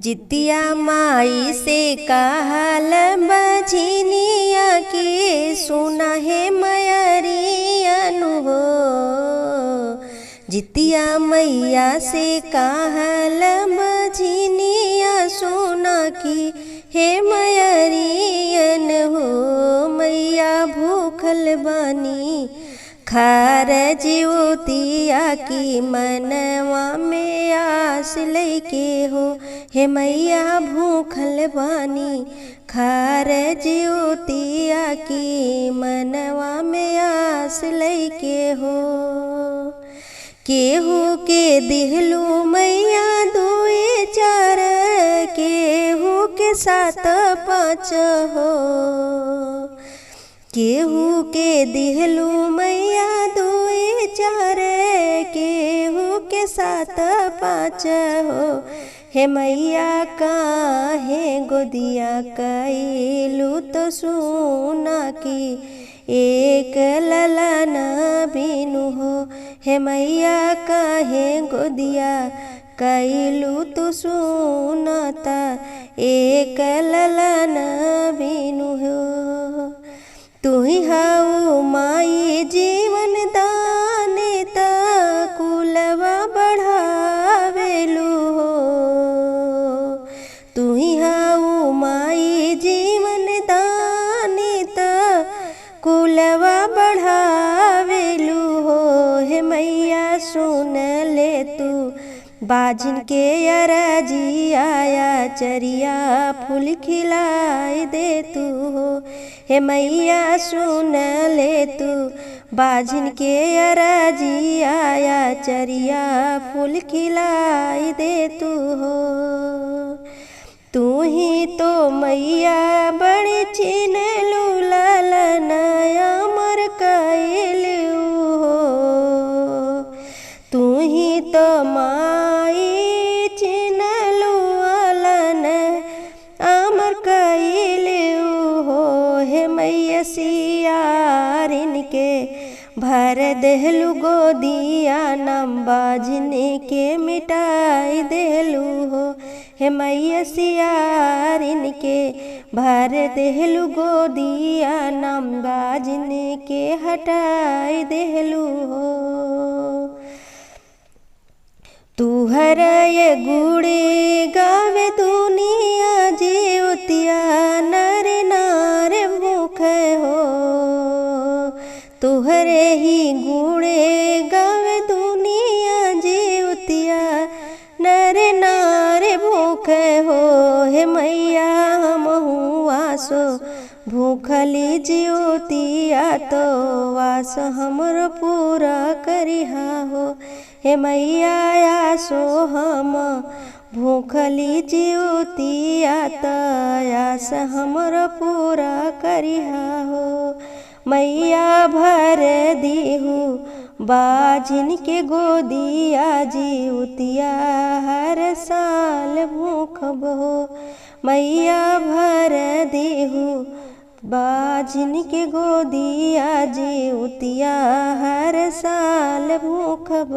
जितिया माई से कहल बझिनिया के सुना है मयरियन हो। जितिया मैया से कहल बझिनिया सुना की हे मयरियन हो। मैया भूखल बानी खार ज्योतिया की मनवा में आस लेके हो। हे मैया भूखल बानी खार ज्योतिया की मनवा में आस लेके हो। केहू के दिहलू मैया दुए चार, केहू के सात पाँच हो। केहू के दिहलू मैया दुए चार, केहू के सात पाँच हो। हे मैया काहे गोदिया कैलू तो सुना की एक ललन बिनु हो। हे मैया काहे गोदिया कैलू तो सुनाता एक ललन बिनु हो। तू ही हाउ माई जीवन दाने ता कुलवा बढ़ावेलू हो। तू ही हाउ माई जीवन दाने ता कुलवा बढ़ावेलू हो। हे मैया सुन ले तू बाजिन के अरजी आया चरिया फूल खिलाए दे तू हो। हे मैया सुन ले तू बाजिन के अरजी आया चरिया फूल खिलाए दे तू हो। तू ही तो मैया बड़ी चिन्हलू लालन अमर कैलू हो। तू ही तो माई चिन्हलू लालन अमर कैलू हो। हे मैया सियारिन के भर देहलू गोदिया नाम बाजिन के मिटाई देलू हो। हे मैया सियारिन के भर देहलू गोदिया नाम बाजिन के हटाई देहलू हो। तुहर ये गुड़ी गावे दुनिया ज्योतिया नर नार भूख हो। तुहरे ही गुड़े गावे दुनिया ज्योतिया नर नार भूख हो। हे मैया हमहु आसो भूखली ज्योतिया तो वास हमर पूरा करिहा हो। हे मैया आसो हम भूखली ज्योतिया तयास हमर पूरा करिहा हो। मैया भर दीहू बाजिन के गोदिया ज्योतिया हर साल भूखब हो। मैया भर दीहू बाजिन के गोदिया ज्योतिया हर साल भूखब।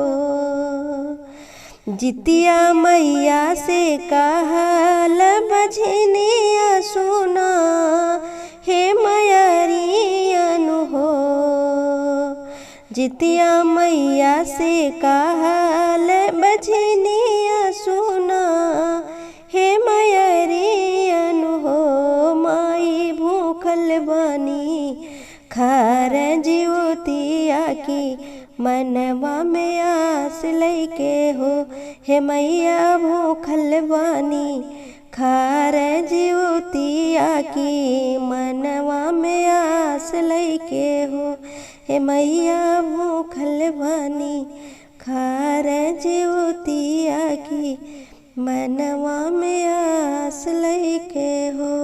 जितिया मैया से कहल बझिनिया सुना हे मयरियन हो। जितिया मैया से कहल बझिनिया सुना हे मयरियन हो। माई भूखल बानी खार ज्योतिया की मनवा में आस लेके हो। हे मैया भूखल बानी खार ज्योतिया की मनवा में आस लेके हो। हे मैया भूखल बानी खार ज्योतिया की मनवा में आस लेके हो।